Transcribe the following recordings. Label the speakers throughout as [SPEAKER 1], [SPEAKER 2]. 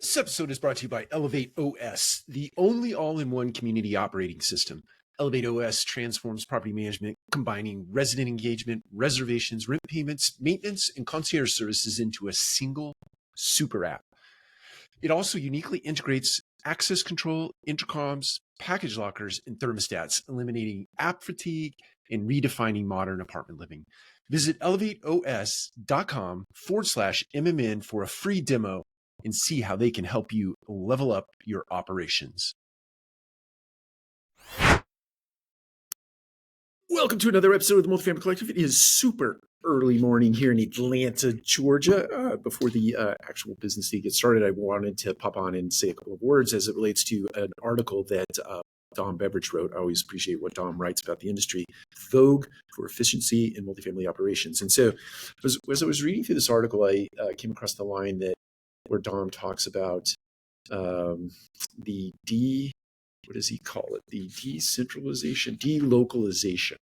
[SPEAKER 1] This episode is brought to you by Elevate OS, the only all-in-one community operating system. Elevate OS transforms property management, combining resident engagement, reservations, rent payments, maintenance, and concierge services into a single super app. It also uniquely integrates access control, intercoms, package lockers, and thermostats, eliminating app fatigue and redefining modern apartment living. Visit elevateos.com/MMN for a free demo and see how they can help you level up your operations. Welcome to another episode of the Multifamily Collective. It is super early morning here in Atlanta, Georgia. Before the actual business day gets started, I wanted to pop on and say a couple of words as it relates to an article that Dom Beveridge wrote. I always appreciate what Dom writes about the industry. Vogue for efficiency in multifamily operations. And so as I was reading through this article, I came across the line where Dom talks about what does he call it? The decentralization, delocalization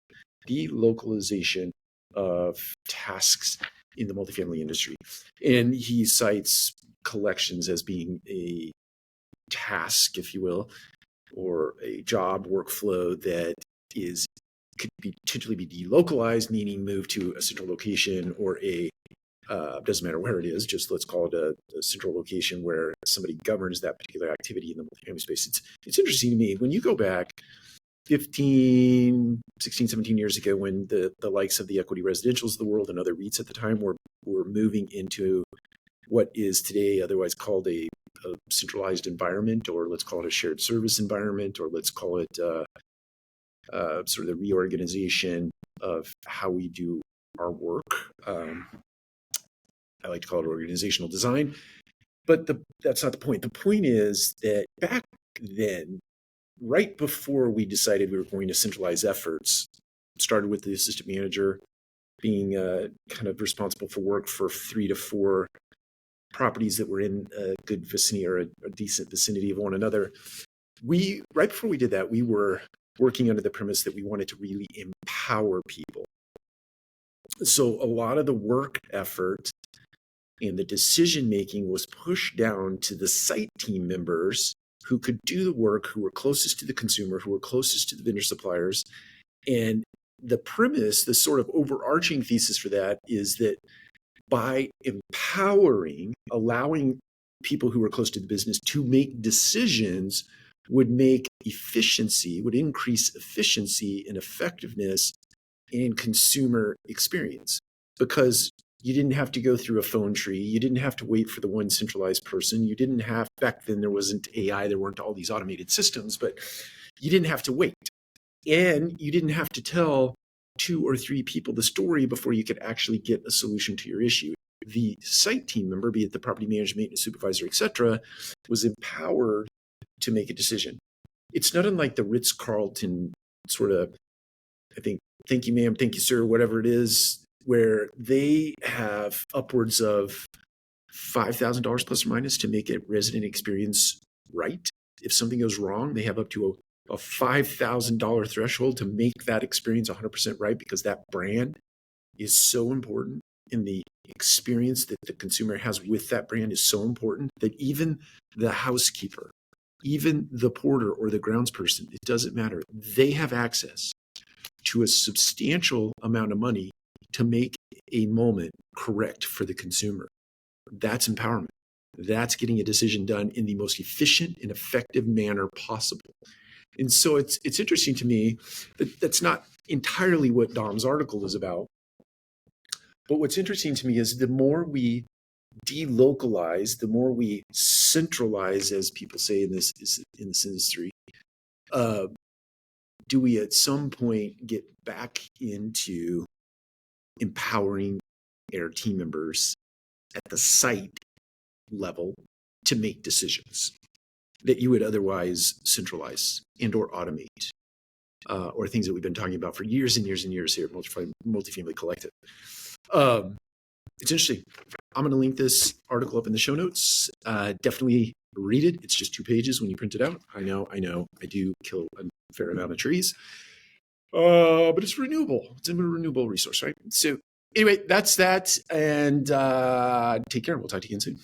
[SPEAKER 1] of tasks in the multifamily industry. And he cites collections as being a task, if you will, or a job workflow that could potentially be delocalized, meaning moved to a central location, or doesn't matter where it is, just let's call it a central location where somebody governs that particular activity in the multifamily space. It's interesting to me, when you go back 15, 16, 17 years ago, when the likes of the equity residentials of the world and other REITs at the time were moving into what is today otherwise called a centralized environment, or let's call it a shared service environment, or let's call it sort of the reorganization of how we do our work. I like to call it organizational design, but that's not the point. The point is that back then, right before we decided we were going to centralize efforts, started with the assistant manager being kind of responsible for work for 3 to 4 properties that were in a good vicinity or a decent vicinity of one another. Right before we did that, we were working under the premise that we wanted to really empower people. So a lot of the work effort and the decision-making was pushed down to the site team members who could do the work, who were closest to the consumer, who were closest to the vendor suppliers. And the premise, the sort of overarching thesis for that is that by empowering, allowing people who were close to the business to make decisions would increase efficiency and effectiveness in consumer experience. Because you didn't have to go through a phone tree. You didn't have to wait for the one centralized person. Back then there wasn't AI, there weren't all these automated systems, but you didn't have to wait. And you didn't have to tell 2 or 3 people the story before you could actually get a solution to your issue. The site team member, be it the property management, maintenance supervisor, et cetera, was empowered to make a decision. It's not unlike the Ritz-Carlton sort of, I think, thank you, ma'am, thank you, sir, whatever it is, where they have upwards of $5,000 plus or minus to make a resident experience right. If something goes wrong, they have up to a $5,000 threshold to make that experience 100% right, because that brand is so important, and the experience that the consumer has with that brand is so important that even the housekeeper, even the porter or the groundsperson, it doesn't matter. They have access to a substantial amount of money to make a moment correct for the consumer. That's empowerment. That's getting a decision done in the most efficient and effective manner possible. And so it's interesting to me that that's not entirely what Dom's article is about. But what's interesting to me is the more we delocalize, the more we centralize, as people say in this industry, do we at some point get back into empowering our team members at the site level to make decisions that you would otherwise centralize and or automate, or things that we've been talking about for years and years and years here at Multifamily Collective. It's interesting. I'm going to link this article up in the show notes. Definitely read it. It's just 2 pages when you print it out. I know. I do kill a fair amount of trees. But it's renewable. It's a renewable resource, right? So anyway, that's that. And take care. We'll talk to you again soon.